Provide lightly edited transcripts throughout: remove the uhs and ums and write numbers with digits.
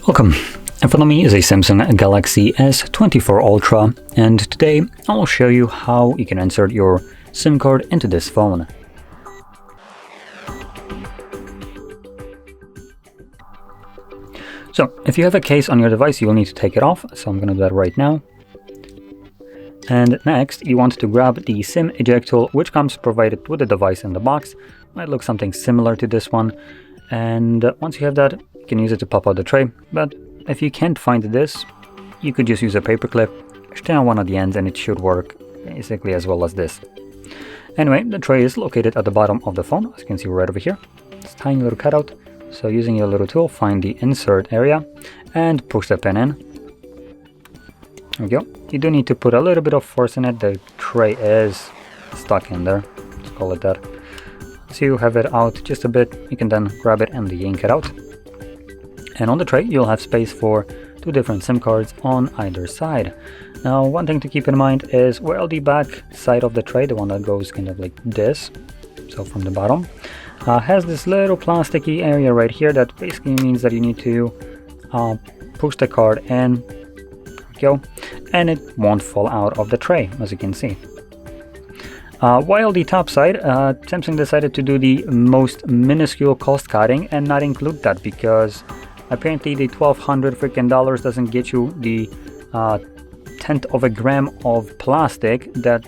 Welcome. In front of me is a Samsung Galaxy S24 Ultra, and today I'll show you how you can insert your SIM card into this phone. So, if you have a case on your device, you'll need to take it off, so I'm going to do that right now. And next, you want to grab the SIM eject tool, which comes provided with the device in the box. Might look something similar to this one. And once you have that, you can use it to pop out the tray. But if you can't find this, you could just use a paper clip, stick on one of the ends, and it should work basically as well as this. Anyway, the tray is located at the bottom of the phone, as you can see right over here. It's a tiny little cutout. So using your little tool, find the insert area and push the pin in. There we go. You do need to put a little bit of force in it. The tray is stuck in there. Let's call it that. So you have it out just a bit. You can then grab it and yank it out. And on the tray, you'll have space for two different SIM cards on either side. Now, one thing to keep in mind is, well, the back side of the tray, the one that goes kind of like this, so from the bottom, has this little plasticky area right here that basically means that you need to push the card in. Go, and it won't fall out of the tray, as you can see. While the top side, Samsung decided to do the most minuscule cost cutting and not include that, because apparently the $1,200 freaking dollars doesn't get you the tenth of a gram of plastic that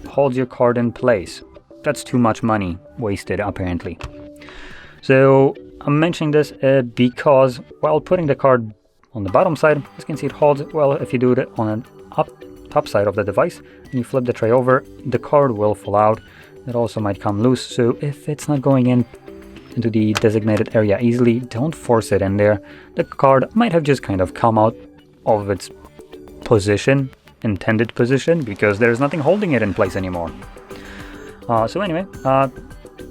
holds your card in place. That's too much money wasted, apparently. So I'm mentioning this because while putting the card on the bottom side, as you can see, it holds well. If you do it on the top side of the device and you flip the tray over, the card will fall out. It also might come loose, so if it's not going into the designated area easily, don't force it in there. The card might have just kind of come out of its intended position, because there's nothing holding it in place anymore. So anyway,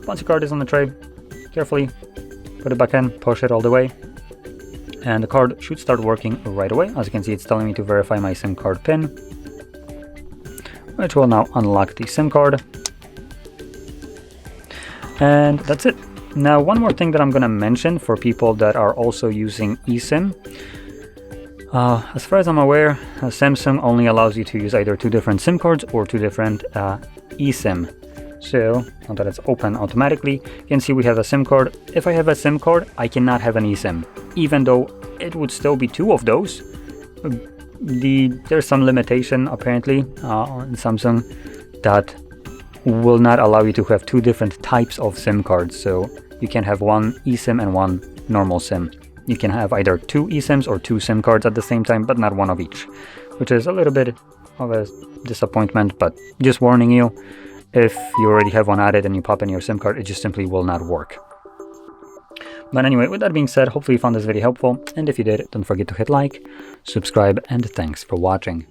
once your card is on the tray, carefully put it back in, push it all the way, and the card should start working right away. As you can see, it's telling me to verify my SIM card PIN, which will now unlock the SIM card. And that's it. Now, one more thing that I'm going to mention for people that are also using eSIM. As far as I'm aware, Samsung only allows you to use either two different SIM cards or two different eSIM. So, now that it's open automatically, you can see we have a SIM card. If I have a SIM card, I cannot have an eSIM, even though it would still be two of those. There's some limitation, apparently, on Samsung that will not allow you to have two different types of SIM cards. So you can have one eSIM and one normal SIM. You can have either two eSIMs or two SIM cards at the same time, but not one of each, which is a little bit of a disappointment, but just warning you, if you already have one added and you pop in your SIM card, it just simply will not work. But anyway, with that being said, hopefully you found this video helpful, and if you did, don't forget to hit like, subscribe, and thanks for watching.